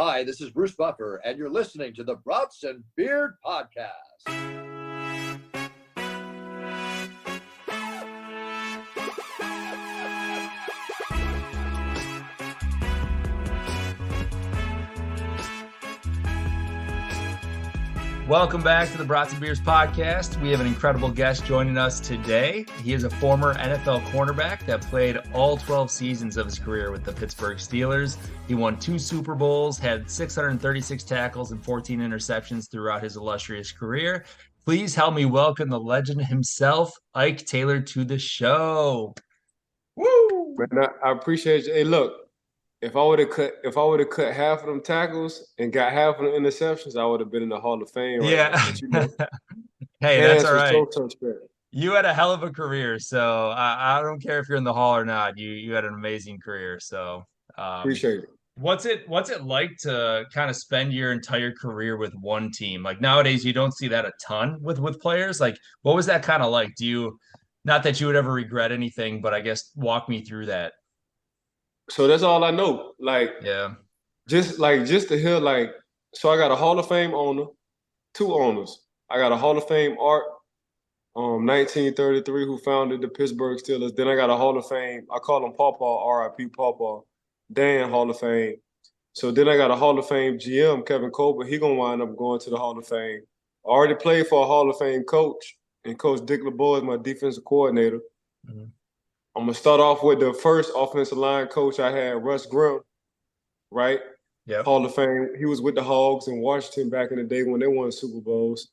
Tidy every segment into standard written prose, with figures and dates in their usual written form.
Hi, this is Bruce Buffer, and you're listening to the Brats and Beard Podcast. Welcome back to the Brats and Beers podcast. We have an incredible guest joining us today. He is a former NFL cornerback that played all 12 seasons of his career with the Pittsburgh Steelers. He won 2 Super Bowls, had 636 tackles and 14 interceptions throughout his illustrious career. Please help me welcome the legend himself, Ike Taylor, to the show. Woo! Man, I appreciate you. Hey, look. If I would have cut half of them tackles and got half of the interceptions, I would have been in the Hall of Fame. Right now. But, hey, that's all right. So you had a hell of a career, so I don't care if you're in the Hall or not. You had an amazing career, so appreciate it. What's it like to kind of spend your entire career with one team? Like nowadays, you don't see that a ton with players. Like, what was that kind of like? Not that you would ever regret anything, but I guess walk me through that. So that's all I know. Just to hear so I got a Hall of Fame owner, 2 owners. I got a Hall of Fame Art, 1933, who founded the Pittsburgh Steelers. Then I got a Hall of Fame, I call him Pawpaw, R.I.P. Pawpaw, Dan Hall of Fame. So then I got a Hall of Fame GM, Kevin Colbert. He gonna wind up going to the Hall of Fame. I already played for a Hall of Fame coach, and Coach Dick LeBeau is my defensive coordinator. Mm-hmm. I'm going to start off with the first offensive line coach I had, Russ Grimm, right? Yeah. Hall of Fame. He was with the Hogs in Washington back in the day when they won Super Bowls.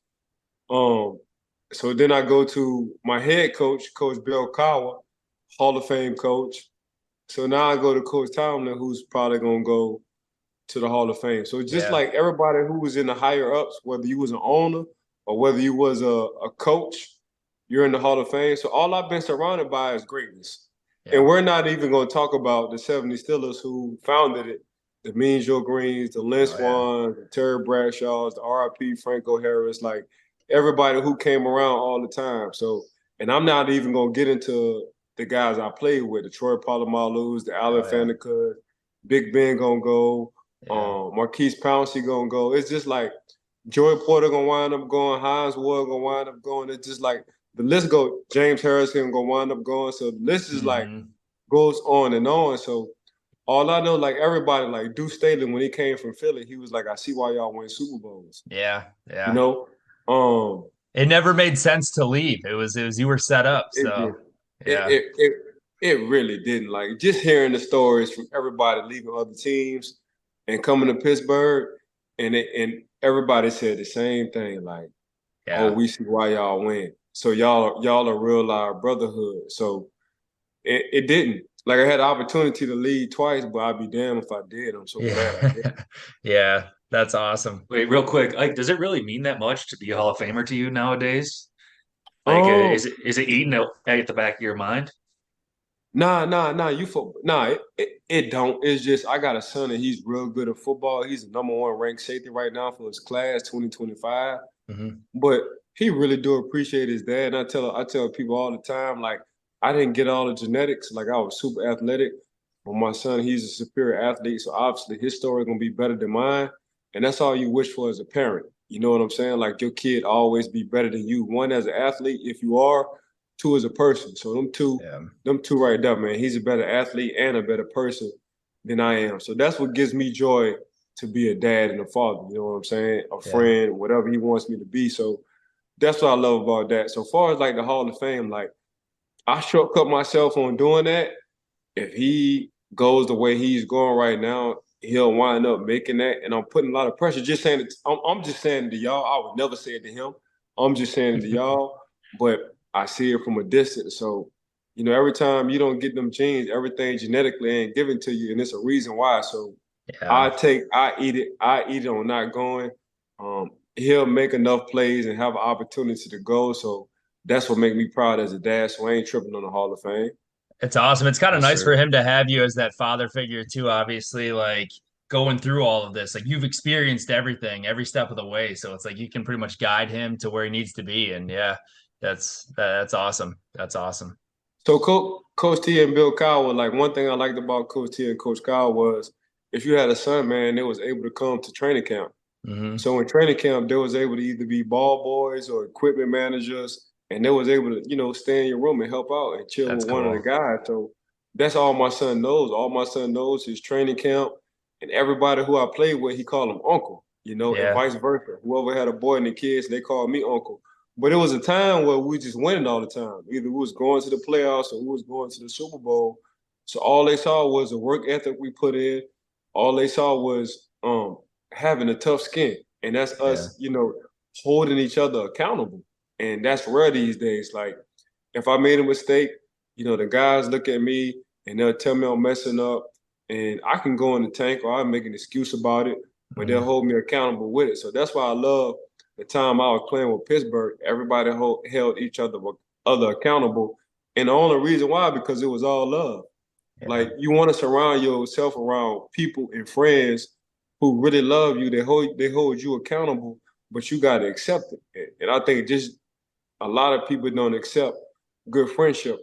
So then I go to my head coach, Coach Bill Cowher, Hall of Fame coach. So now I go to Coach Tomlin, who's probably going to go to the Hall of Fame. So just like everybody who was in the higher ups, whether you was an owner or whether you was a coach, you're in the Hall of Fame. So all I've been surrounded by is greatness. Yeah. And we're not even going to talk about the 70 Steelers who founded it, the Mean Joe Greens, the Lynn Swan, the Terry Bradshaws, the R.I.P. Franco Harris, like everybody who came around all the time. So, and I'm not even going to get into the guys I played with, the Troy Polamalu's, the Alan Faneca, Big Ben going to go, Marquise Pouncey going to go. It's just like Joey Porter going to wind up going, Hines Ward going to wind up going. It's just like, the list go, James Harrison gonna wind up going. So the list is goes on and on. So all I know, like everybody, like Deuce Staley, when he came from Philly, he was like, I see why y'all win Super Bowls. Yeah. You know? It never made sense to leave. It was you were set up. So it really didn't. Like just hearing the stories from everybody leaving other teams and coming to Pittsburgh, and everybody said the same thing, like, oh, we see why y'all win. So y'all are real live brotherhood. So it didn't. Like I had the opportunity to lead twice, but I'd be damned if I did. I'm so glad I did. Yeah, that's awesome. Wait, real quick, like, does it really mean that much to be a Hall of Famer to you nowadays? Like, is it eating at the back of your mind? Nah. It don't. It's just I got a son and he's real good at football. He's the #1 ranked safety right now for his class 2025. Mm-hmm. But he really do appreciate his dad. And I tell people all the time, like, I didn't get all the genetics. Like, I was super athletic. But my son, he's a superior athlete. So obviously his story going to be better than mine. And that's all you wish for as a parent. You know what I'm saying? Like, your kid always be better than you. 1, as an athlete, if you are. 2, as a person. So them two right there, man. He's a better athlete and a better person than I am. So that's what gives me joy to be a dad and a father. You know what I'm saying? A friend, whatever he wants me to be. So that's what I love about that. So far as like the Hall of Fame, like I shortcut myself on doing that. If he goes the way he's going right now, he'll wind up making that. And I'm putting a lot of pressure. Just saying it, I'm just saying it to y'all. I would never say it to him. I'm just saying it to y'all. But I see it from a distance. So, you know, every time you don't get them genes, everything genetically ain't given to you. And it's a reason why. So I eat it on not going. He'll make enough plays and have an opportunity to go. So that's what makes me proud as a dad. So I ain't tripping on the Hall of Fame. It's awesome. It's kind of nice for him to have you as that father figure too, obviously, like going through all of this. Like you've experienced everything, every step of the way. So it's like you can pretty much guide him to where he needs to be. And that's awesome. That's awesome. So Coach T and Bill Cowher, like one thing I liked about Coach T and Coach Cowher was if you had a son, man, they was able to come to training camp. Mm-hmm. So in training camp, they was able to either be ball boys or equipment managers, and they was able to, stay in your room and help out and chill That's with one of the cool. guys. So that's all my son knows. All my son knows is training camp, and everybody who I played with, he called him uncle, and Yeah. vice versa. Whoever had a boy and the kids, they called me uncle. But it was a time where we just winning all the time. Either we was going to the playoffs or we was going to the Super Bowl. So all they saw was the work ethic we put in. All they saw was having a tough skin. And that's Yeah. us, holding each other accountable. And that's rare these days. Like, if I made a mistake, the guys look at me and they'll tell me I'm messing up, and I can go in the tank or I make an excuse about it, but they'll hold me accountable with it. So that's why I love the time I was playing with Pittsburgh. Everybody held each other accountable. And the only reason why, because it was all love. Yeah. Like, you want to surround yourself around people and friends who really love you. They hold you accountable, but you got to accept it. And I think just a lot of people don't accept good friendship,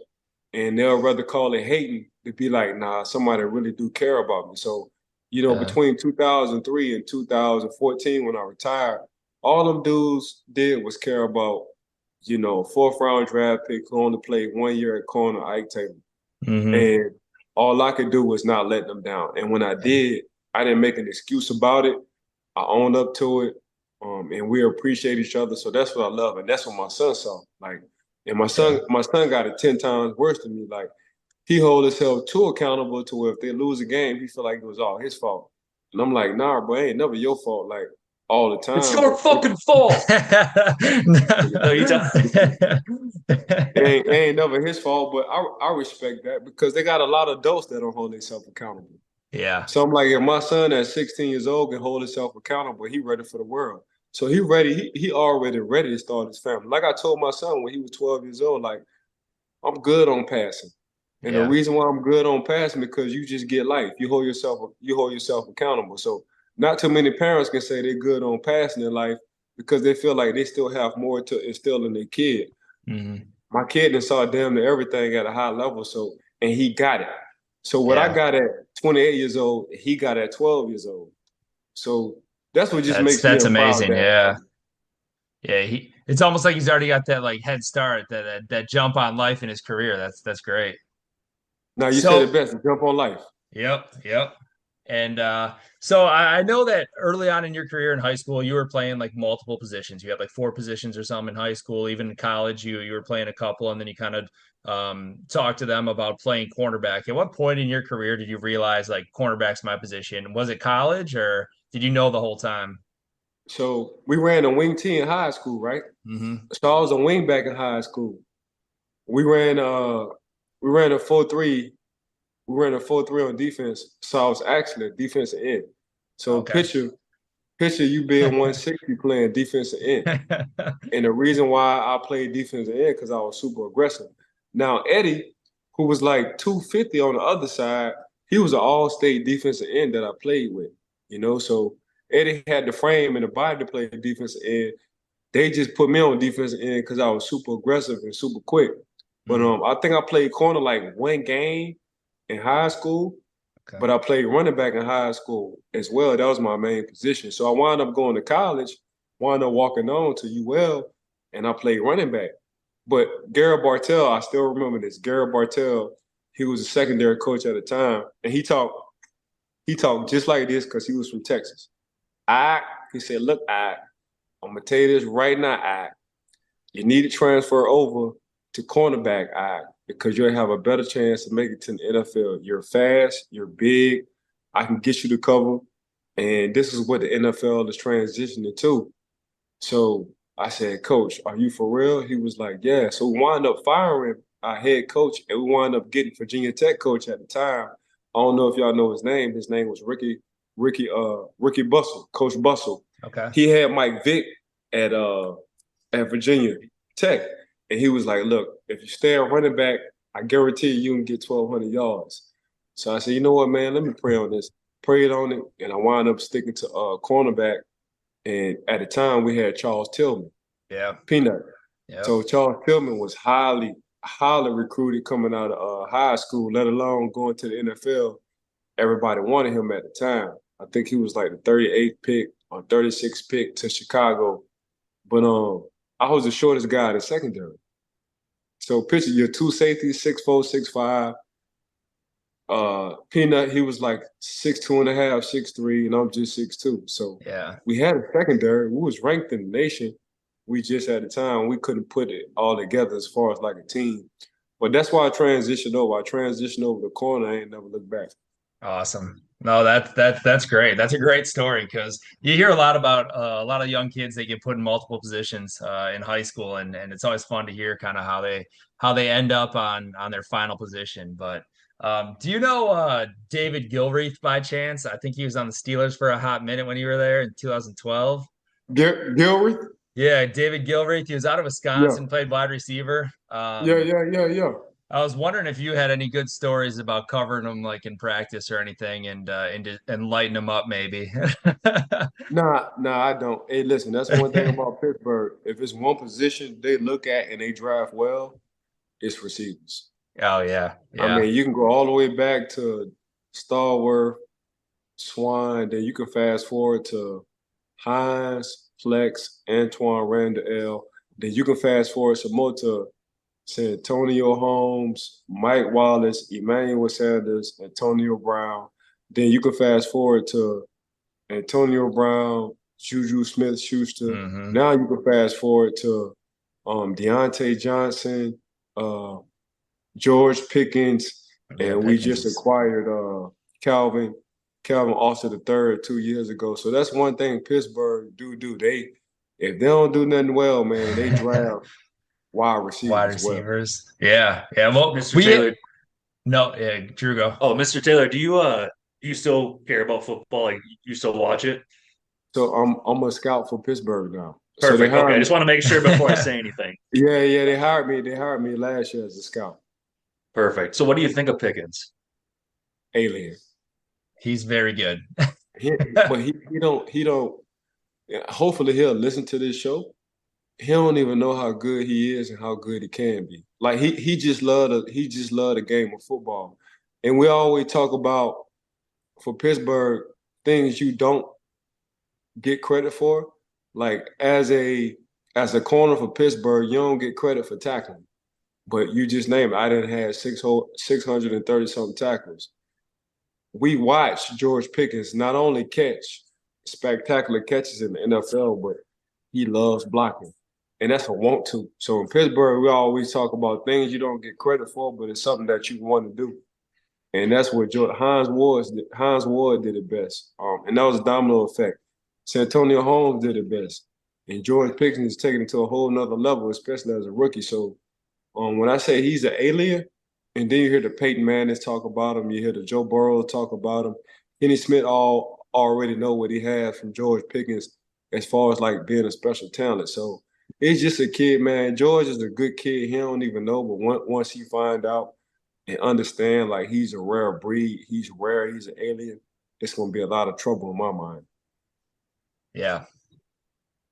and they'll rather call it hating to be like, nah, somebody really do care about me. So, between 2003 and 2014, when I retired, all them dudes did was care about, fourth round draft pick who only played 1 year at corner, Ike Taylor. Mm-hmm. And all I could do was not let them down. And when I did, I didn't make an excuse about it. I owned up to it. And we appreciate each other. So that's what I love. And that's what my son saw. Like, and my son got it 10 times worse than me. Like, he hold himself too accountable to where if they lose a game, he feel like it was all his fault. And I'm like, nah, bro, it ain't never your fault. Like, all the time. It's your fucking fault. No, you don't. It ain't never his fault, but I respect that because they got a lot of adults that don't hold themselves accountable. Yeah. So I'm like, if my son at 16 years old can hold himself accountable, he ready for the world. So he ready, he already ready to start his family. Like I told my son when he was 12 years old, like, I'm good on passing. And the reason why I'm good on passing because you just get life. You hold yourself accountable. So not too many parents can say they're good on passing in life because they feel like they still have more to instill in their kid. Mm-hmm. My kid done saw damn near everything at a high level, and he got it. So what I got at 28 years old, he got at 12 years old. So that's what just makes me That's a proud amazing. dad. Yeah. It's almost like he's already got that like head start, that jump on life in his career. That's great. Now you said it So, best, jump on life. Yep. And so I know that early on in your career in high school, you were playing like multiple positions. You had like 4 positions or something in high school. Even in college, you were playing a couple, and then you kind of talked to them about playing cornerback. At what point in your career did you realize like cornerback's my position? Was it college, or did you know the whole time? So we ran a wing T in high school, right? Mm-hmm. So I was a wing back in high school. We ran a 4-3. We ran a 4-3 on defense. So I was actually a defensive end. So Okay. picture you being 160 playing defensive end. And the reason why I played defensive end because I was super aggressive. Now Eddie, who was like 250 on the other side, he was an all-state defensive end that I played with. So Eddie had the frame and the body to play defensive end. They just put me on defensive end because I was super aggressive and super quick. But I think I played corner like 1 game in high school, but I played running back in high school as well. That was my main position. So I wound up going to college, wound up walking on to UL, and I played running back. But Garrett Bartell, I still remember this. Garrett Bartell, he was a secondary coach at the time, and he talked just like this because he was from Texas. He said, look, I'm going to tell you this right now, you need to transfer over to cornerback, because you'll have a better chance to make it to the NFL. You're fast, you're big, I can get you to cover, and this is what the NFL is transitioning to. So I said, Coach, are you for real? He was like, yeah. So we wound up firing our head coach, and we wound up getting Virginia Tech coach at the time. I don't know if y'all know his name. His name was Ricky Bustle, Coach Bustle. Okay. He had Mike Vick at Virginia Tech. And he was like, look, if you stay a running back, I guarantee you can get 1,200 yards. So I said, you know what, man, let me pray on this. Prayed on it, and I wound up sticking to cornerback. And at the time, we had Charles Tillman. Yeah. Peanut. Yep. So Charles Tillman was highly recruited coming out of high school, let alone going to the NFL. everybody wanted him at the time. I think he was like the 38th pick or 36th pick to Chicago. But I was the shortest guy in the secondary. So picture your two safeties, 6'4", 6'5". Peanut, he was like 6'2" and a half, 6'3", and I'm just 6'2". So Yeah. we had a secondary. We was ranked in the nation. We just at the time we couldn't put it all together as far as like a team. But that's why I transitioned over. I transitioned over the corner. I ain't never looked back. Awesome. No, that's great. That's a great story because you hear a lot about a lot of young kids. They get put in multiple positions in high school, and it's always fun to hear kind of how they end up on their final position. But do you know David Gilreath by chance? I think he was on the Steelers for a hot minute when you were there in 2012. Gilreath? Yeah, David Gilreath. He was out of Yeah. Wisconsin, played wide receiver. Yeah. I was wondering if you had any good stories about covering them like in practice or anything and lighting them up maybe. Nah, I don't. Hey, listen, that's one thing about Pittsburgh. If it's one position they look at and they draft well, it's receivers. Oh yeah. I Yeah. mean, you can go all the way back to Stallworth, Swan, then you can fast forward to Hines, Flex, Antoine Randall. Then you can fast forward some more to Santonio Holmes, Mike Wallace, Emmanuel Sanders, Antonio Brown. Then you can fast forward to Antonio Brown, Juju Smith-Schuster. Hmm. Now you can fast forward to Deontay Johnson, George Pickens, Yeah, and we just Pickens. acquired Calvin Austin III 2 years ago. So that's one thing Pittsburgh do. They if they don't do nothing well, man, they draft wide Wide receivers well. receivers. Yeah. Yeah. Well, Mr. Taylor. no, yeah, Drew go. Oh, Mr. Taylor, do you still care about football? Like you still watch it? So I'm a scout for Pittsburgh now. So they Perfect. Okay, I hired me. just want to make sure before I say anything. Yeah, they hired me. They hired me last year as a scout. Perfect. So what do you think of Pickens? Alien. He's very good. But he don't. Hopefully he'll listen to this show. He don't even know how good he is and how good he can be. Like he just love the game of football. And we always talk about for Pittsburgh things you don't get credit for. Like as a corner for Pittsburgh, you don't get credit for tackling. But you just name it. I didn't have 630 something tackles. We watched George Pickens not only catch spectacular catches in the NFL, but he loves blocking. And that's a want to. So in Pittsburgh, we always talk about things you don't get credit for, but it's something that you want to do. And that's what Hines Ward did it best. And that was a domino effect. Santonio Holmes did it best. And George Pickens is taking it to a whole nother level, especially as a rookie. So when I say he's an alien, and then you hear the Peyton Mannings talk about him, you hear the Joe Burrow talk about him. Kenny Smith all already know what he has from George Pickens as far as like being a special talent. So it's just a kid, man. George is a good kid. He don't even know, but once he find out and understand like he's a rare breed, he's rare, he's an alien, it's gonna be a lot of trouble in my mind. Yeah.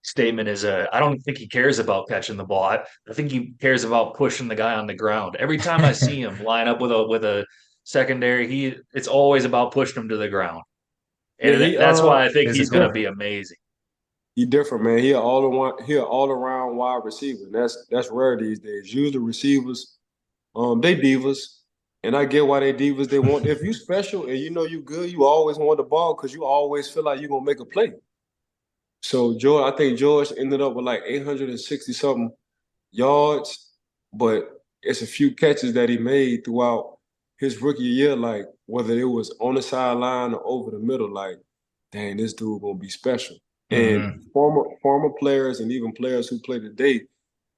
Statement is I don't think he cares about catching the ball. I think he cares about pushing the guy on the ground. Every time I see him line up with a secondary, it's always about pushing him to the ground. Yeah, And that's why I think he's going to Physical. be amazing. he different, man. He an all around wide receiver. That's rare these days. Usually receivers, they divas. And I get why they divas. They want if you special and you know you good, you always want the ball because you always feel like you're gonna make a play. So I think George ended up with like 860 something yards, but it's a few catches that he made throughout his rookie year, like whether it was on the sideline or over the middle, like, dang, this dude gonna be special. And Hmm. former players and even players who play today,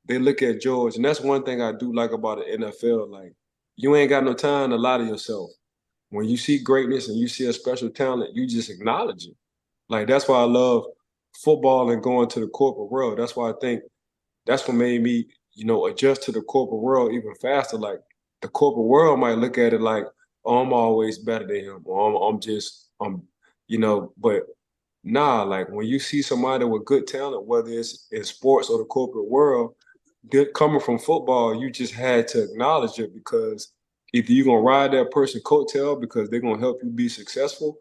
they look at George, and that's one thing I do like about the NFL. Like, you ain't got no time to lie to yourself. When you see greatness and you see a special talent, you just acknowledge it. Like that's why I love football and going to the corporate world. That's why I think that's what made me, adjust to the corporate world even faster. Like the corporate world might look at it like, oh, I'm always better than him, or but nah, like when you see somebody with good talent, whether it's in sports or the corporate world, good coming from football, you just had to acknowledge it because either you're gonna ride that person coattail because they're gonna help you be successful,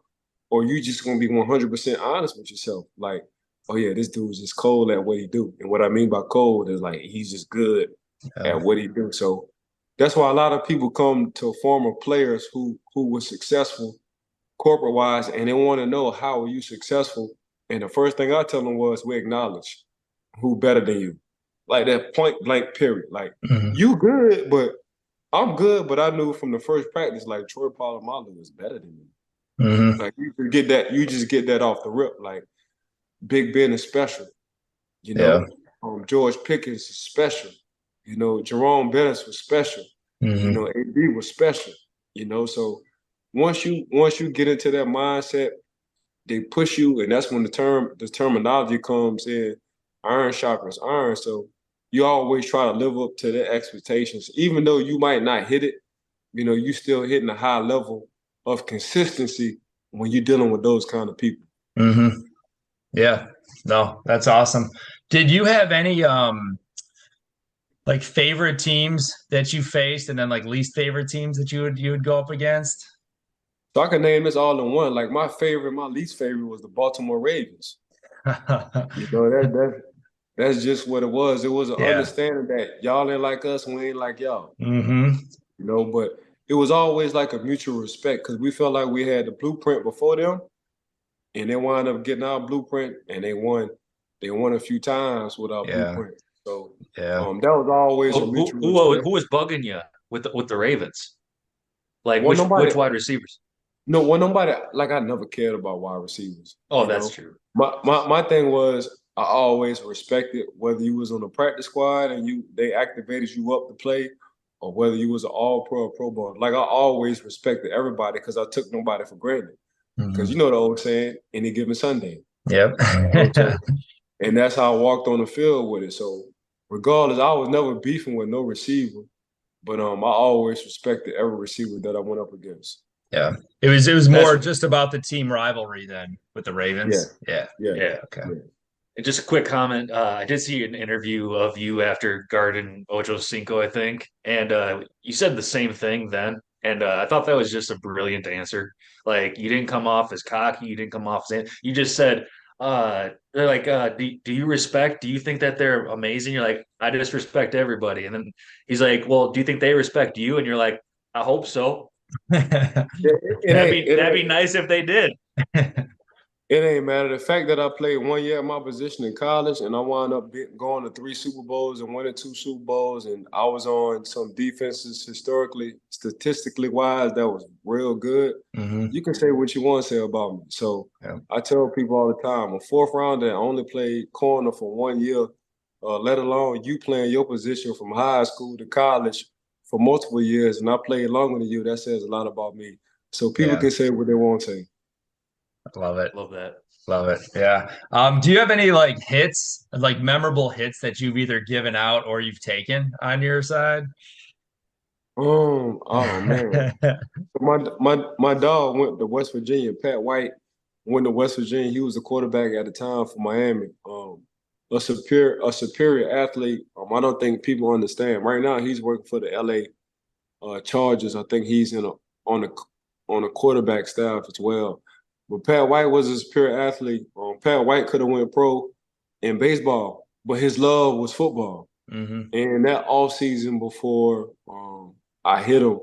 or you just gonna be 100% honest with yourself. Like, oh yeah, this dude's just cold at what he do. And what I mean by cold is like he's just good at what he do. So that's why a lot of people come to former players who were successful corporate wise, and they want to know how are you successful. And the first thing I tell them was we acknowledge who better than you, like that point blank period. Like you good, but I'm good, but I knew from the first practice like Troy Polamalu is better than me. Like you just get that off the rip. Like Big Ben is special, you know. George Pickens is special, you know. Jerome Bettis was special, you know. AB was special, you know. So once you get into that mindset, they push you, and that's when the terminology comes in. Iron sharpens iron. So you always try to live up to their expectations, even though you might not hit it. You know, you still hitting a high level of consistency when you're dealing with those kind of people. Yeah, no, that's awesome. Did you have any like favorite teams that you faced, and then like least favorite teams that you would go up against? So I can name this all in one. Like my least favorite was the Baltimore Ravens. You know, that's just what it was. It was an understanding that y'all ain't like us, we ain't like y'all. You know, but it was always like a mutual respect because we felt like we had the blueprint before them, and they wound up getting our blueprint, and they won a few times with our blueprint. So that was always a mutual respect. Who was bugging you with the Ravens? Like Well, which wide receivers? No, well, nobody, like I never cared about wide receivers. Oh, that's true. My thing was I always respected whether you was on the practice squad and they activated you up to play, or whether you was an all-pro or Pro Bowl. Like I always respected everybody because I took nobody for granted. Because you know the old saying, any given Sunday. Yep. And that's how I walked on the field with it. So regardless, I was never beefing with no receiver, but I always respected every receiver that I went up against. Yeah. It was more just about the team rivalry then with the Ravens. Yeah. Okay. Yeah. And just a quick comment. I did see an interview of you after Garden Ocho Cinco, I think. And you said the same thing then. And I thought that was just a brilliant answer. Like you didn't come off as cocky. You didn't come off as you just said, they're like, do you think that they're amazing? You're like, I just respect everybody. And then he's like, well, do you think they respect you? And you're like, I hope so. That'd be nice if they did. It ain't matter. The fact that I played 1 year at my position in college and I wound up going to 3 Super Bowls and winning 2 Super Bowls, and I was on some defenses statistically wise, that was real good. You can say what you want to say about me. So I tell people all the time, a 4th rounder that only played corner for 1 year, let alone you playing your position from high school to college for multiple years, and I played longer than you, that says a lot about me. So people can say what they want to say. Love it. Love that. Love it. Yeah. Do you have any like hits, like memorable hits that you've either given out or you've taken on your side? Oh man. My dog went to West Virginia. Pat White went to West Virginia. He was the quarterback at the time for Miami. A superior athlete. I don't think people understand. Right now he's working for the LA Chargers. I think he's on a quarterback staff as well. But Pat White was a superior athlete. Pat White could have went pro in baseball, but his love was football. And that offseason before I hit him,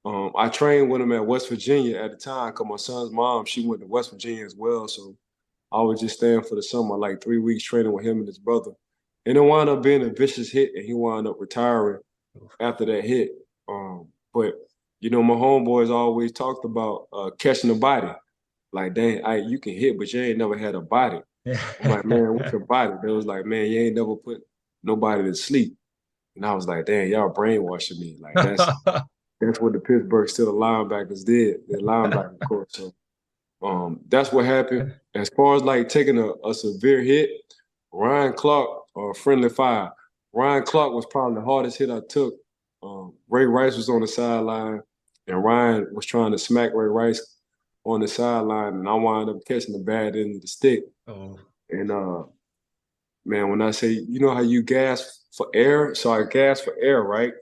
I trained with him at West Virginia at the time because my son's mom, she went to West Virginia as well. So I was just staying for the summer, like 3 weeks training with him and his brother. And it wound up being a vicious hit, and he wound up retiring after that hit. But, you know, my homeboys always talked about catching the body. Like, dang, you can hit, but you ain't never had a body. I'm like, man, what's your body? They was like, man, you ain't never put nobody to sleep. And I was like, dang, y'all brainwashing me. Like, that's what the Pittsburgh Steelers linebackers did. They're linebackers, of course. So that's what happened. As far as, like, taking a severe hit, Ryan Clark, friendly fire. Ryan Clark was probably the hardest hit I took. Ray Rice was on the sideline, and Ryan was trying to smack Ray Rice on the sideline, and I wound up catching the bad end of the stick. And man, when I say, you know how you gas for air? So I gasped for air, right?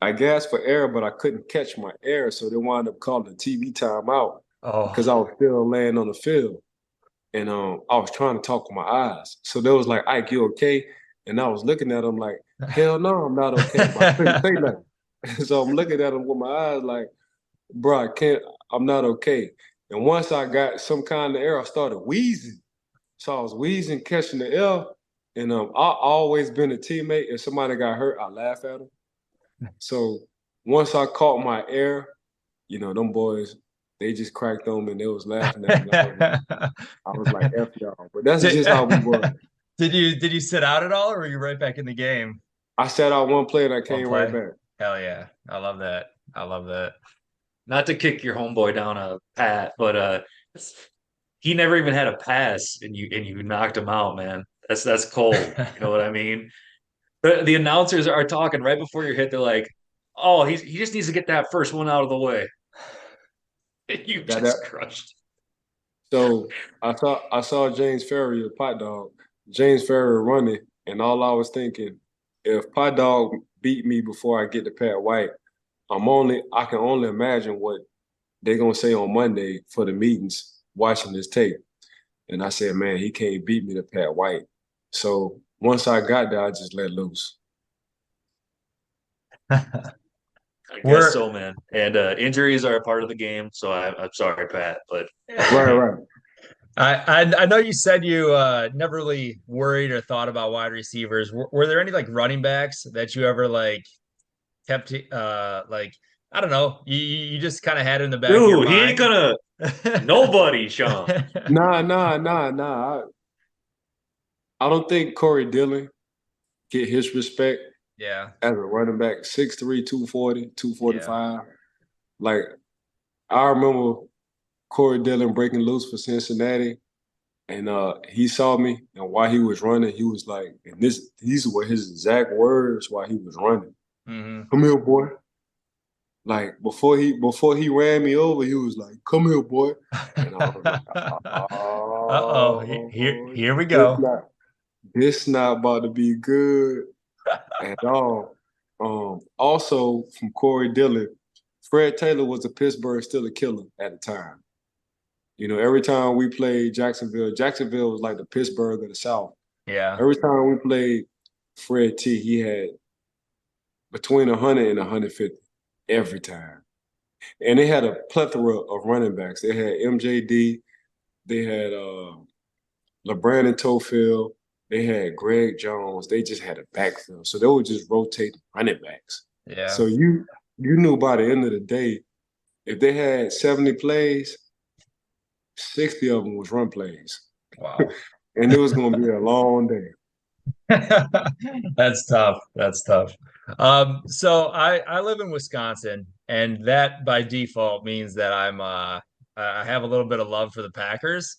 I gasped for air, but I couldn't catch my air, so they wound up calling the TV timeout because I was still laying on the field. And I was trying to talk with my eyes. So they was like, Ike, you okay? And I was looking at him like, hell no, I'm not okay. But I couldn't say nothing. So I'm looking at him with my eyes like, bro, I'm not okay. And once I got some kind of air, I started wheezing. So I was wheezing, catching the air. And I always been a teammate. If somebody got hurt, I laugh at them. So once I caught my air, them boys, they just cracked on me and they was laughing at me. I was like, F y'all. But that's just how we were. Did you sit out at all, or were you right back in the game? I sat out one play and I came right back. Hell yeah. I love that. Not to kick your homeboy down a pat, but he never even had a pass and you knocked him out, man. That's cold. You know what I mean? But the announcers are talking right before your hit. They're like, "Oh, he just needs to get that first one out of the way." You just crushed. So I saw James Ferry, a pot dog. James Ferry running, and all I was thinking, if pot dog beat me before I get to Pat White, I can only imagine what they're gonna say on Monday for the meetings watching this tape. And I said, man, he can't beat me to Pat White. So once I got there, I just let loose. I guess so, man. And injuries are a part of the game. So I'm sorry, Pat, but right. I know you said you never really worried or thought about wide receivers. Were there any like running backs that you ever like kept like, I don't know, you just kind of had in the back of your mind? He ain't gonna nobody, Sean. Nah. I don't think Corey Dillon get his respect. Yeah. As a running back, 6'3", 240, 245. Yeah. Like, I remember Corey Dillon breaking loose for Cincinnati, and he saw me, and while he was running, he was like, and these were his exact words while he was running. Mm-hmm. Come here, boy. Like, before he ran me over, he was like, come here, boy. And I was like, here we go. This not about to be good at all. Also, from Corey Dillon, Fred Taylor was a Pittsburgh Steelers killer at the time. Every time we played Jacksonville was like the Pittsburgh of the South. Yeah. Every time we played Fred T, he had between 100 and 150 every time. And they had a plethora of running backs. They had MJD, they had LeBrandon Tofield, they had Greg Jones. They just had a backfield. So they would just rotate running backs. Yeah. So you knew by the end of the day, if they had 70 plays, 60 of them was run plays. Wow. And it was going to be a long day. That's tough. So I live in Wisconsin, and that by default means that I have a little bit of love for the Packers.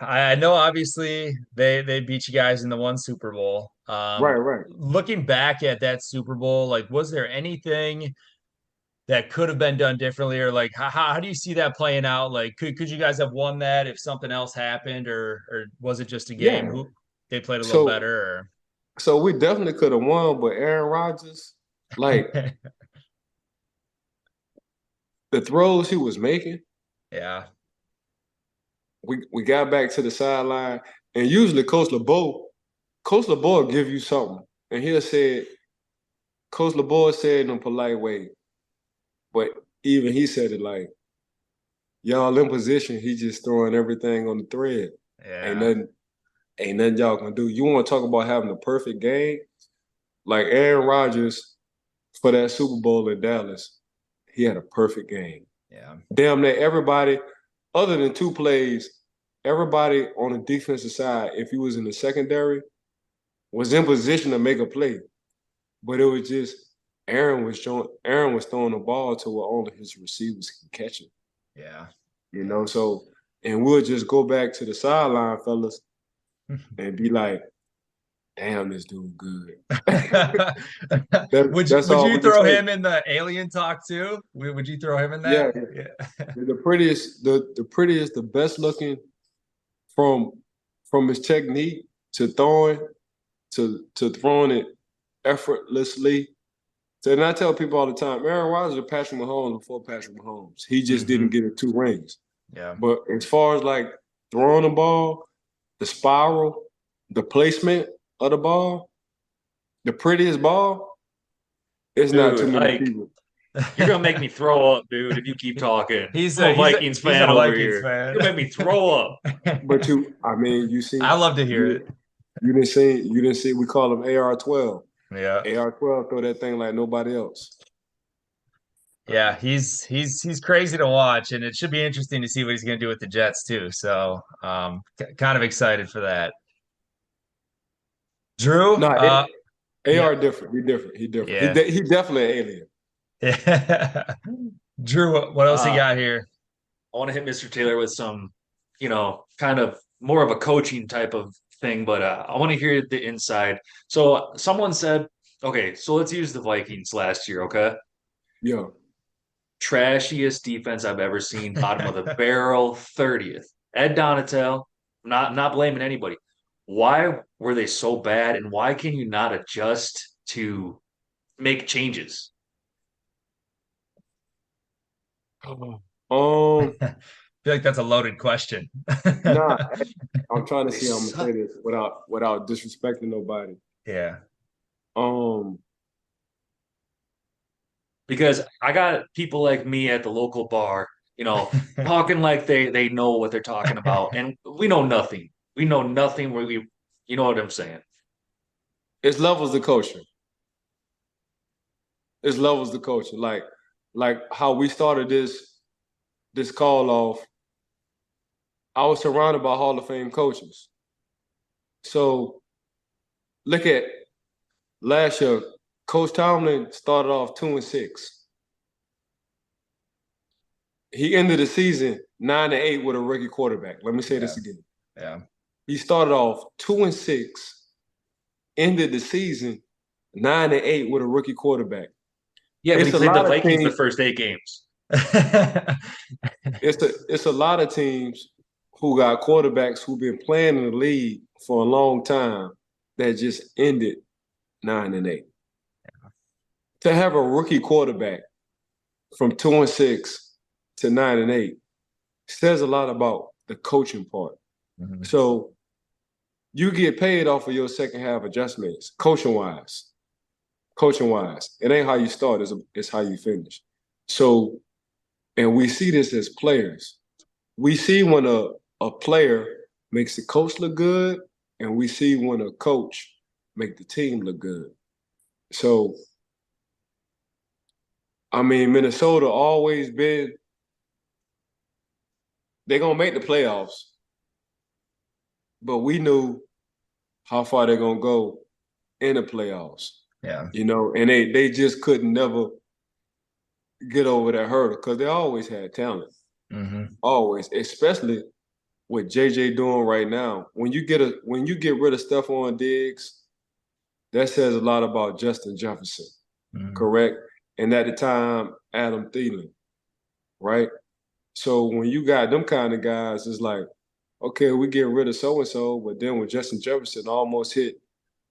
I know obviously they beat you guys in the one Super Bowl. Right. Looking back at that Super Bowl, like, was there anything that could have been done differently, or like how do you see that playing out? Like, could you guys have won that if something else happened, or was it just a game? Yeah. They played a little better? Or? So we definitely could have won, but Aaron Rodgers, like the throws he was making. Yeah. We got back to the sideline, and usually Coach LeBeau will give you something. And Coach LeBeau said in a polite way, but even he said it like, y'all in position, he just throwing everything on the thread. Yeah. Ain't nothing y'all can do. You want to talk about having a perfect game? Like Aaron Rodgers for that Super Bowl in Dallas, he had a perfect game. Yeah. Damn near everybody, other than two plays, everybody on the defensive side, if he was in the secondary, was in position to make a play. But it was just Aaron was throwing the ball to where only his receivers can catch it. Yeah. So, and we'll just go back to the sideline, fellas, and be like, damn, this dude good. Would you throw him in the alien talk too? Would you throw him in that? Yeah. The prettiest, the best looking from his technique to throwing to throwing it effortlessly. So and I tell people all the time, Aaron Rodgers was Patrick Mahomes before Patrick Mahomes. He just didn't get it 2 rings. Yeah. But as far as like throwing the ball, the spiral, the placement of the ball, the prettiest ball, it's not too many people. You're gonna make me throw up, dude, if you keep talking. He's I'm a a Vikings fan a over Vikings here. fan. You're gonna make me throw up. But you see. I love to hear it. You didn't see. We call them AR-12. Yeah. AR-12 throw that thing like nobody else. Yeah, he's crazy to watch, and it should be interesting to see what he's going to do with the Jets too. So, kind of excited for that. Drew, No, AR yeah. different. He different. Yeah. He definitely an alien. Yeah. Drew, what else you got here? I want to hit Mr. Taylor with some, kind of more of a coaching type of thing, but I want to hear the inside. So someone said, okay, so let's use the Vikings last year, okay? Yeah. Trashiest defense I've ever seen, bottom of the barrel, 30th. Ed Donatel, not blaming anybody. Why were they so bad, and why can you not adjust to make changes? I feel like that's a loaded question. Nah, I'm trying to see how I'm gonna say this without disrespecting nobody. Yeah. Because I got people like me at the local bar, talking like they know what they're talking about, and we know nothing. We know nothing. You know what I'm saying? It's levels of coaching. It's levels of coaching. Like how we started this call off. I was surrounded by Hall of Fame coaches. So look at last year. Coach Tomlin started off 2-6. He ended the season 9-8 with a rookie quarterback. Let me say this again. Yeah. He started off 2-6, ended the season 9-8 with a rookie quarterback. Yeah, but he played the Vikings the first 8 games. It's a lot of teams who got quarterbacks who've been playing in the league for a long time that just ended 9-8. To have a rookie quarterback from 2-6 to 9-8 says a lot about the coaching part. Mm-hmm. So you get paid off of your second half adjustments, coaching wise. It ain't how you start, it's how you finish. So, and we see this as players. We see when a player makes the coach look good, and we see when a coach make the team look good. So, I mean, Minnesota always been, they're going to make the playoffs, but we knew how far they're going to go in the playoffs. Yeah. And they just couldn't never get over that hurdle because they always had talent. Mm-hmm. Always, especially what JJ doing right now. When you get rid of Stephon Diggs, that says a lot about Justin Jefferson, correct? And at the time, Adam Thielen, right? So when you got them kind of guys, it's like, okay, we get rid of so-and-so, but then when Justin Jefferson almost hit,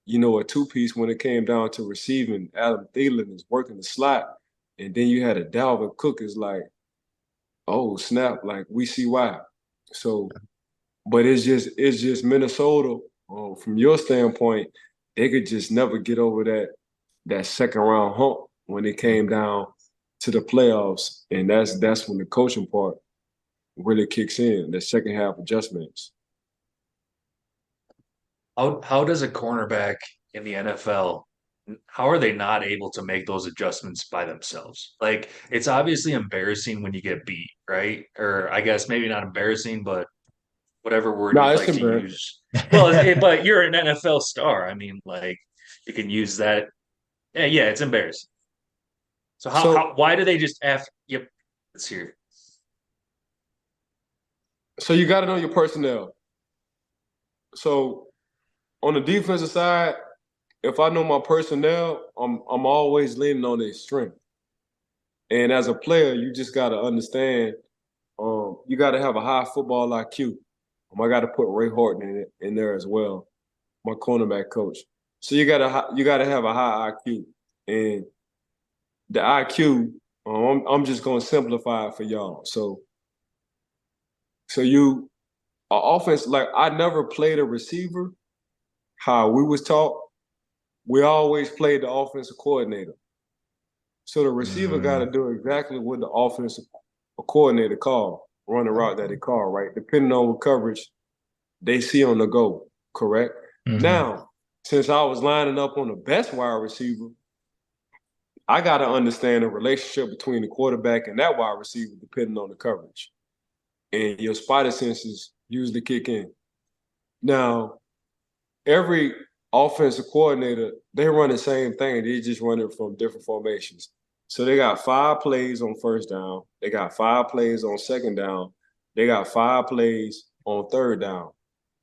a two-piece when it came down to receiving, Adam Thielen is working the slot, and then you had a Dalvin Cook is like, oh, snap, like we see why. So, but it's just Minnesota, from your standpoint, they could just never get over that second round hump when it came down to the playoffs. And that's when the coaching part really kicks in, the second half adjustments. How does a cornerback in the NFL, how are they not able to make those adjustments by themselves? Like, it's obviously embarrassing when you get beat, right? Or I guess maybe not embarrassing, but whatever word you'd like to use. Well, but you're an NFL star. I mean, like, you can use that. Yeah, it's embarrassing. So why do they just yep, let's hear it. So you got to know your personnel. So on the defensive side, if I know my personnel, I'm always leaning on their strength. And as a player, you just got to understand, you got to have a high football IQ. I got to put Ray Horton in there as well, my cornerback coach. So you gotta have a high IQ, and the IQ. I'm just gonna simplify it for y'all. So you, offense, like I never played a receiver. How we was taught, we always played the offensive coordinator. So the receiver got to do exactly what the offensive coordinator call, run the route that they call, right? Depending on what coverage they see on the go, correct? Now, since I was lining up on the best wide receiver, I got to understand the relationship between the quarterback and that wide receiver depending on the coverage. And your spider senses usually kick in. Now, every offensive coordinator, they run the same thing. They just run it from different formations. So they got 5 plays on first down. They got 5 plays on second down. They got 5 plays on third down.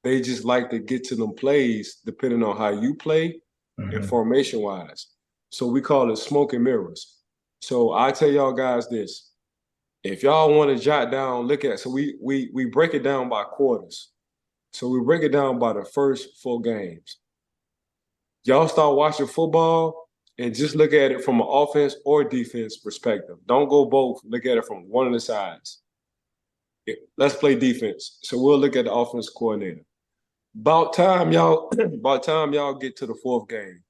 They just like to get to them plays depending on how you play and formation-wise. So we call it smoke and mirrors. So I tell y'all guys this. If y'all want to jot down, look at, so we break it down by quarters. So we break it down by the first 4 games. Y'all start watching football and just look at it from an offense or defense perspective. Don't go both. Look at it from one of the sides. Let's play defense. So we'll look at the offense coordinator. About time y'all get to the 4th game.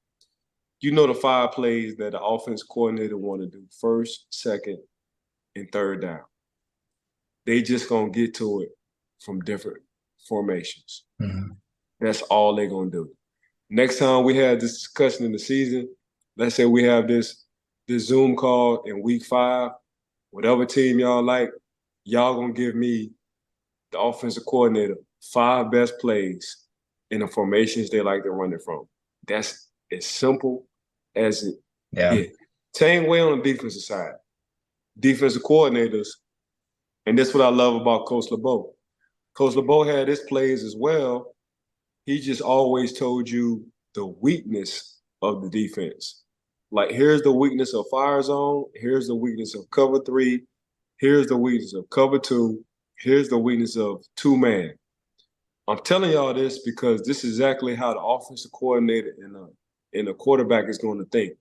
You know the 5 plays that the offense coordinator want to do: first, second, and third down. They just gonna get to it from different formations. That's all they're gonna do. Next time we have this discussion in the season, let's say we have this Zoom call in week 5, whatever team y'all like, y'all gonna give me, the offensive coordinator, 5 best plays in the formations they like to run it from. That's as simple as it is. Same way on the defensive side. Defensive coordinators, and that's what I love about Coach LeBeau. Coach LeBeau had his plays as well. He just always told you the weakness of the defense. Like, here's the weakness of fire zone. Here's the weakness of cover 3. Here's the weakness of cover 2. Here's the weakness of 2-man. I'm telling y'all this because this is exactly how the offensive coordinator and the quarterback is going to think.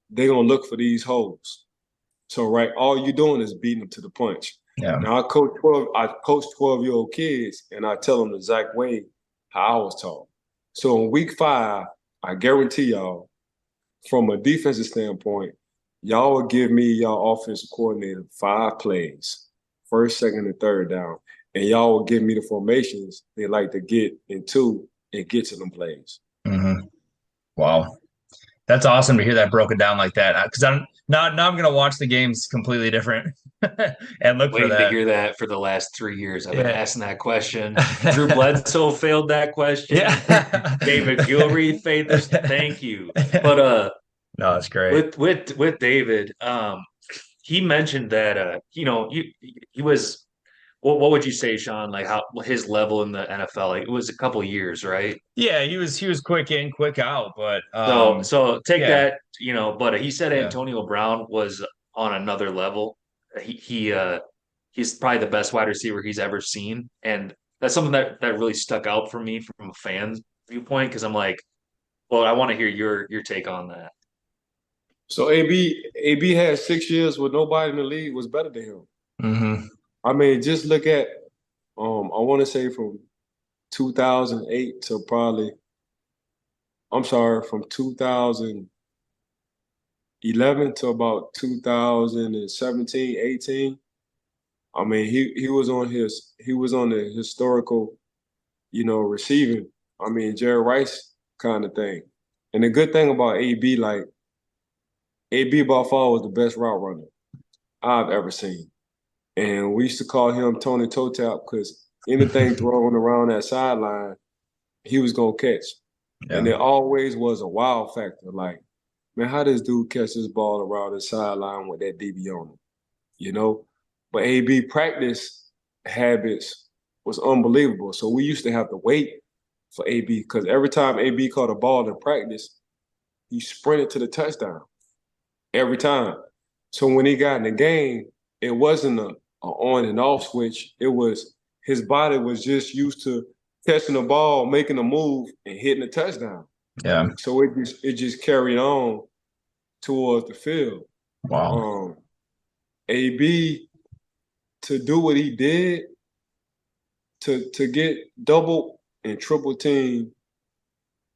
They're going to look for these holes. So, right, all you're doing is beating them to the punch. Now, I coach 12-year-old kids, and I tell them the exact way how I was taught. So in week 5, I guarantee y'all, from a defensive standpoint, y'all will give me y'all offensive coordinator 5 plays, first, second, and third down, and y'all will give me the formations they like to get into and get to them plays. Wow. That's awesome to hear that broken down like that. Because now I'm going to watch the games completely different and look for that. To hear that for the last 3 years. I've been asking that question. Drew Bledsoe failed that question. David Gilreath failed this. Thank you. But no, it's great. With David, he mentioned that he was. What would you say, Sean? Like how his level in the NFL? Like, it was a couple years, right? Yeah, he was quick in, quick out. But so take that, But he said Antonio Brown was on another level. He's probably the best wide receiver he's ever seen, and that's something that really stuck out for me from a fan viewpoint, because I'm like, well, I want to hear your take on that. So AB had 6 years where nobody in the league was better than him. I mean, just look at, I want to say from 2008 to probably, from 2011 to about 2017, 18. I mean, he was on the historical, receiving. I mean, Jerry Rice kind of thing. And the good thing about AB, like, AB by far was the best route runner I've ever seen. And we used to call him Tony Toe Tap because anything thrown around that sideline, he was going to catch. And there always was a wow factor. Like, man, how does dude catch this ball around the sideline with that DB on him? But AB practice habits was unbelievable. So we used to have to wait for AB because every time AB caught a ball in practice, he sprinted to the touchdown every time. So when he got in the game, it wasn't a on and off switch. It was his body was just used to catching the ball, making a move, and hitting a touchdown. Yeah. So it just carried on towards the field. Wow. AB, to do what he did, to get double and triple team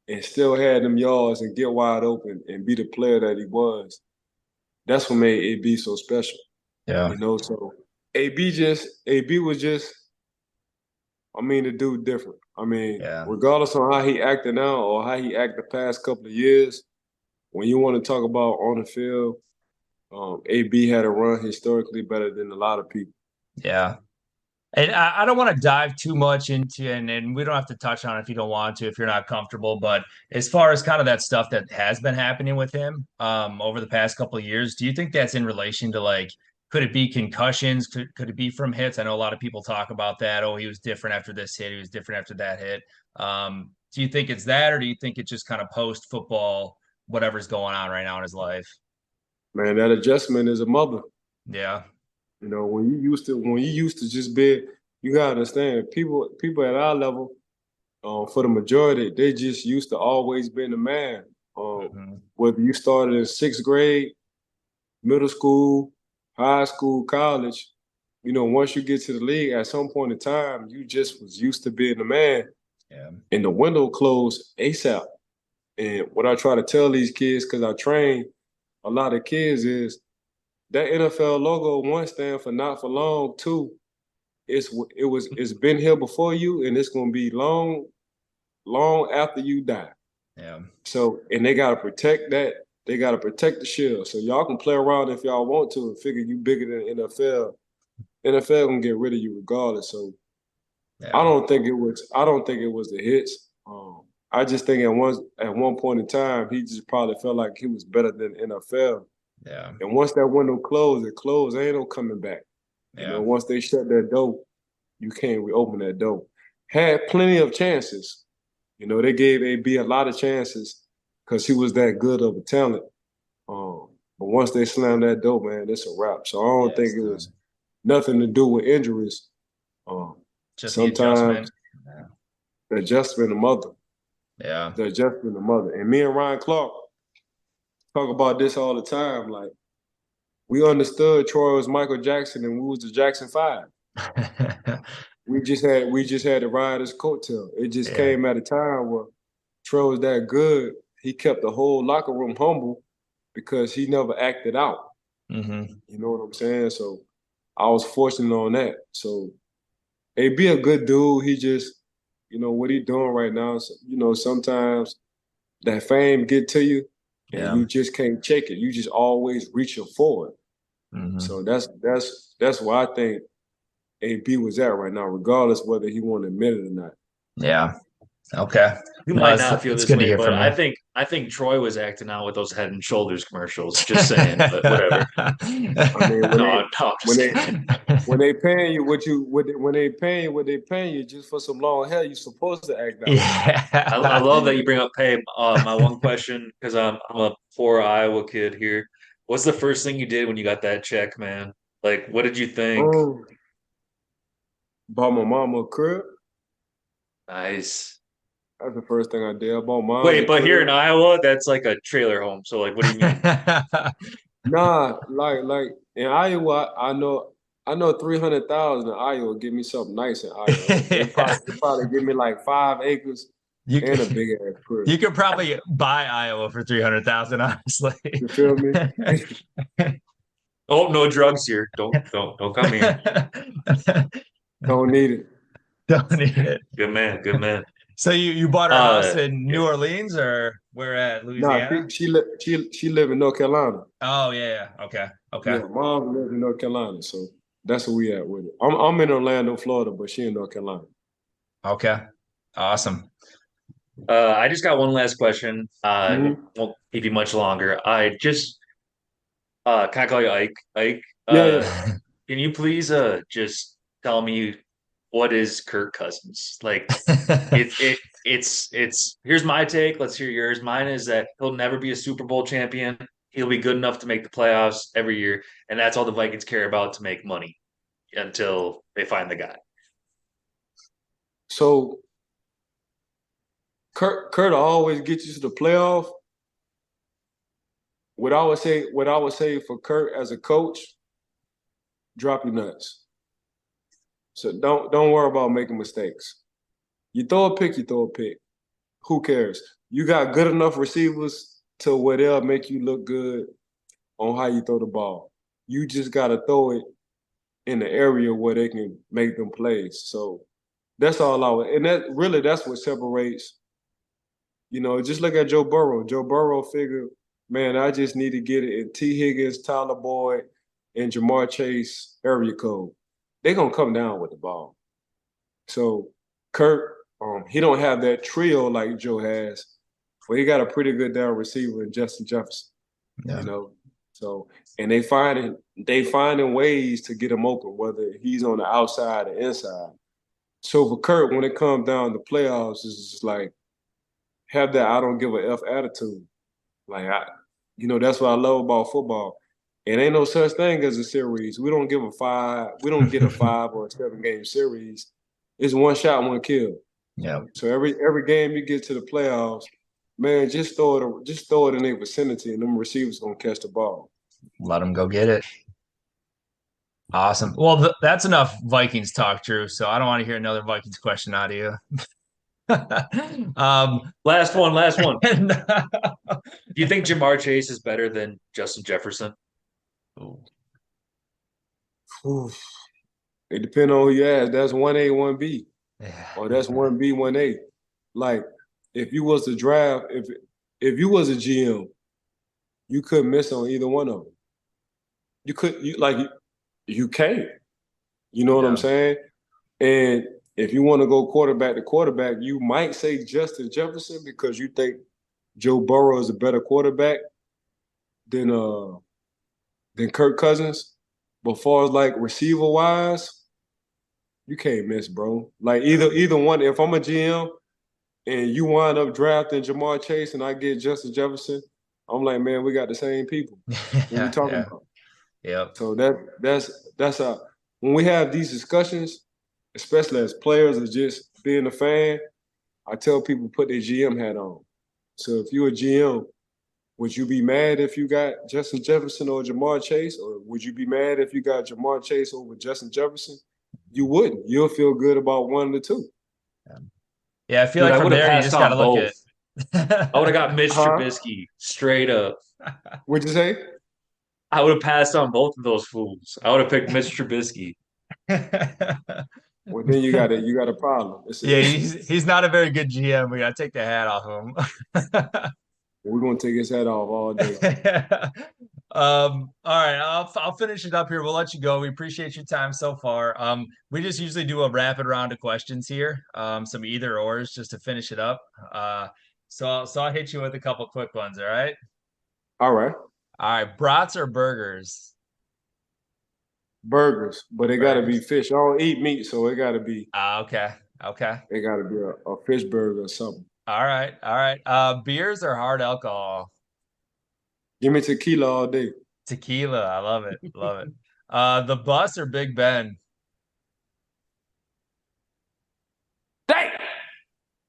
and still had them yards and get wide open and be the player that he was, that's what made AB so special. Yeah. So AB was just, the dude different. Yeah. Regardless on how he acted now or how he acted the past couple of years, when you want to talk about on the field, AB had a run historically better than a lot of people. Yeah. And I don't want to dive too much into, and we don't have to touch on it if you don't want to, if you're not comfortable. But as far as kind of that stuff that has been happening with him over the past couple of years, do you think that's in relation to like, could it be concussions? Could it be from hits? I know a lot of people talk about that. Oh, he was different after this hit. He was different after that hit. Do you think it's that, or do you think it's just kind of post football, whatever's going on right now in his life? Man, that adjustment is a mother. Yeah. When you used to just be, you gotta understand, people at our level, for the majority, they just used to always being the man. Whether you started in sixth grade, middle school, high school, college, once you get to the league, at some point in time, you just was used to being the man. Yeah. And the window closed ASAP. And what I try to tell these kids, because I train a lot of kids, is that NFL logo, one, stand for not for long. Two, it's been here before you, and it's gonna be long, long after you die. Yeah. So, and they gotta protect that. They gotta protect the shield. So y'all can play around if y'all want to and figure you bigger than NFL. NFL gonna get rid of you regardless. So Yeah. I don't think it was the hits. I just think at one point in time, he just probably felt like he was better than NFL. Yeah. And once that window closed, it closed. Ain't no coming back. Yeah. Once they shut that door, you can't reopen that door. Had plenty of chances. They gave AB a lot of chances because he was that good of a talent. But once they slammed that door, man, it's a wrap. So I don't think it was nothing to do with injuries. Just sometimes the adjustment. The adjustment of mother. Yeah. The adjustment of mother. And me and Ryan Clark talk about this all the time. Like, we understood Troy was Michael Jackson and we was the Jackson 5. We just had to ride his coattail. It just came at a time where Troy was that good. He kept the whole locker room humble because he never acted out. Mm-hmm. You know what I'm saying? So I was fortunate on that. So AB a good dude. He just, what he doing right now. So, sometimes that fame get to you and you just can't check it. You just always reaching forward. Mm-hmm. So that's why I think AB was at right now, regardless whether he want to admit it or not. Yeah. Okay. You might not feel this way, but I think Troy was acting out with those Head and Shoulders commercials. Just saying, but whatever. When they paying you when they paying you just for some long hair, you're supposed to act out. Yeah. I love that you bring up pay. My one question, because I'm a poor Iowa kid here. What's the first thing you did when you got that check, man? Like, what did you think? Bought my mama a crib. Nice. That's the first thing I did. I bought mine. Wait, but here in Iowa, that's like a trailer home. So, like, what do you mean? Nah, like in Iowa, I know 300,000 in Iowa give me something nice in Iowa. They probably give me like 5 acres and a big ass crib. You could probably buy Iowa for 300,000, honestly. You feel me? Oh, no drugs here. Don't come here. Don't need it. Don't need it. Good man. Good man. So you bought her house in New Orleans or where at Louisiana? Nah, she live in North Carolina. Oh yeah. Okay. Yeah, mom lives in North Carolina, so that's where we at with it. I'm in Orlando, Florida, but she in North Carolina. Okay. Awesome. I just got one last question. Won't keep you much longer. I just can I call you Ike? Ike, yeah. Can you please just tell me what is Kirk Cousins? Like it's here's my take. Let's hear yours. Mine is that he'll never be a Super Bowl champion. He'll be good enough to make the playoffs every year, and that's all the Vikings care about to make money until they find the guy. So Kurt always gets you to the playoff. What I would say for Kurt as a coach, drop your nuts. So don't worry about making mistakes. You throw a pick, you throw a pick. Who cares? You got good enough receivers to where they'll make you look good on how you throw the ball. You just got to throw it in the area where they can make them plays. So that's all I would. And that's what separates. Just look at Joe Burrow. Joe Burrow figured, man, I just need to get it in T. Higgins, Tyler Boyd, and Jamar Chase area code. They're going to come down with the ball. So Kurt, he don't have that trio like Joe has, but he got a pretty good down receiver in Justin Jefferson. Yeah. So and they finding ways to get him open, whether he's on the outside or inside. So for Kurt, when it comes down to playoffs, it's just like have that I don't give a F attitude. Like that's what I love about football. It ain't no such thing as a series. We don't get a 5 or a 7 game series. It's one shot, one kill. Yeah. So every game you get to the playoffs, man, just throw it in their vicinity, and them receivers gonna catch the ball. Let them go get it. Awesome. Well, that's enough Vikings talk, Drew. So I don't want to hear another Vikings question out of you. Last one. Do you think Jamar Chase is better than Justin Jefferson? Ooh. It depends on who you ask. That's 1A, 1B. Yeah. Or that's 1B, 1A. Like, if you was to draft, if you was a GM, you couldn't miss on either one of them. You can't. You know what I'm saying? And if you want to go quarterback to quarterback, you might say Justin Jefferson because you think Joe Burrow is a better quarterback than Kirk Cousins. But far as like receiver wise, you can't miss, bro. Like either one. If I'm a GM and you wind up drafting Jamar Chase and I get Justin Jefferson, I'm like, man, we got the same people. What we talking about? Yep. So that's how when we have these discussions, especially as players or just being a fan, I tell people put their GM hat on. So if you're a GM, would you be mad if you got Justin Jefferson or Jamar Chase? Or would you be mad if you got Jamar Chase over Justin Jefferson? You wouldn't. You'll feel good about one of the two. Yeah, I feel like from there you just got to look at I would have got Mitch Trubisky straight up. What'd you say? I would have passed on both of those fools. I would have picked Mitch Trubisky. Well, then you got a problem. He's not a very good GM. We got to take the hat off him. We're gonna take his head off all day. All right, I'll finish it up here. We'll let you go. We appreciate your time so far. We just usually do a rapid round of questions here. Some either ors just to finish it up. So I'll hit you with a couple quick ones. All right. All right. All right. Brats or burgers? Burgers, but it got to be fish. I don't eat meat, so it got to be. Okay. It got to be a fish burger or something. All right. Beers or hard alcohol? Give me tequila all day. Tequila. I love it. The bus or Big Ben? Dang!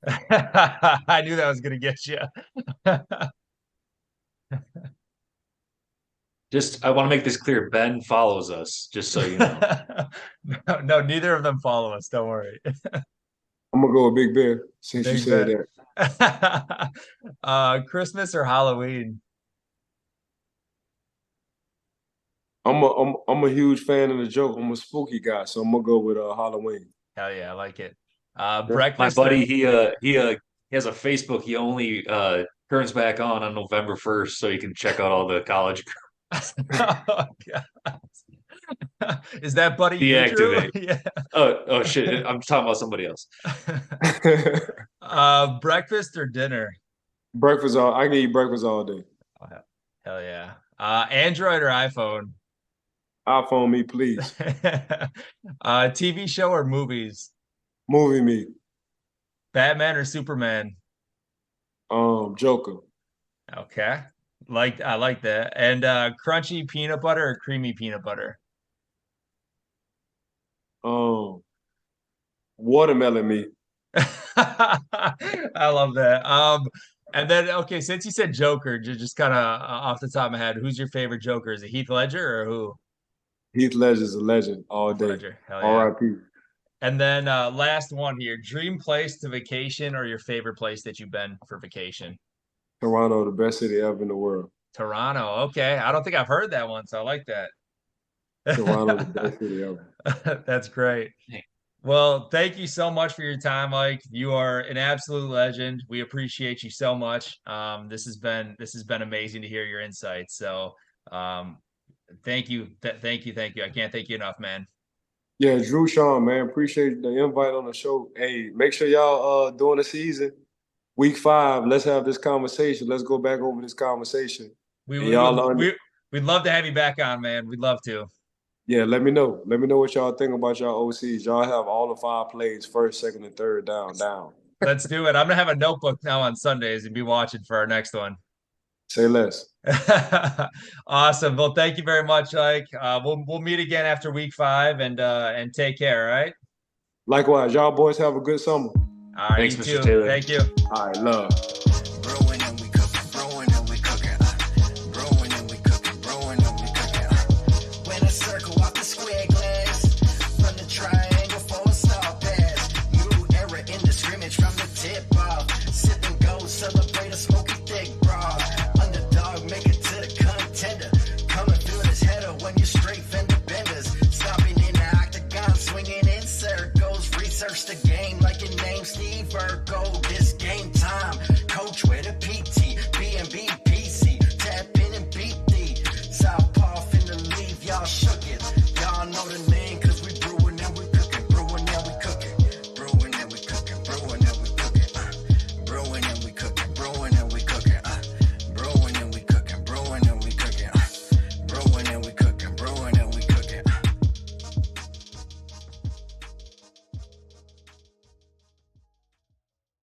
I knew that was going to get you. I want to make this clear. Ben follows us, just so you know. No, neither of them follow us. Don't worry. I'm going to go with Big Ben since you said that. Christmas or Halloween? I'm a huge fan of the joke. I'm a spooky guy, so I'm going to go with Halloween. Hell yeah, I like it. Breakfast. My buddy, he has a Facebook. He only turns back on November 1st, so you can check out all the college. Oh, God. Is that buddy deactivate? Yeah. Oh shit! I'm talking about somebody else. Breakfast or dinner? Breakfast. I can eat breakfast all day. Oh, hell yeah. Android or iPhone? iPhone me, please. TV show or movies? Movie me. Batman or Superman? Joker. Okay. I like that. And crunchy peanut butter or creamy peanut butter? Watermelon me. I love that. And then okay, since you said Joker, just kind of off the top of my head, who's your favorite Joker? Is it Heath Ledger or who? Heath Ledger's a legend all Heath day. Ledger, hell yeah. R.I.P. And then last one here, dream place to vacation or your favorite place that you've been for vacation? Toronto, the best city ever in the world. Toronto, okay. I don't think I've heard that one, so I like that. Toronto, the best city ever. That's great. Well, thank you so much for your time, Mike. You are an absolute legend. We appreciate you so much. This has been amazing to hear your insights. So, thank you. Thank you. I can't thank you enough, man. Yeah, Drew, Sean, man, appreciate the invite on the show. Hey, make sure y'all during the season, week 5, let's have this conversation. Let's go back over this conversation. We'd love to have you back on, man. We'd love to. Yeah, let me know. Let me know what y'all think about y'all OCs. Y'all have all the 5 plays, first, second, and third down. Let's do it. I'm gonna have a notebook now on Sundays and be watching for our next one. Say less. Awesome. Well, thank you very much, Ike. We'll meet again after week 5 and take care. All right. Likewise, y'all boys have a good summer. All right. Thanks, You Mr. too. Taylor. Thank you. All right, love. Brewing and we cooking, brewing and we cooking. Brewing and we cooking, brewing and we cooking. When a circle off the square glass, from the triangle for a star pass. New era in the scrimmage from the tip off. Sip and go, celebrate a smoky thick broth. Underdog, make it to the contender. Coming through this header when you're straight fender benders. Stopping in the octagon, swinging in circles. Research the game like your name's Steve Urkel. This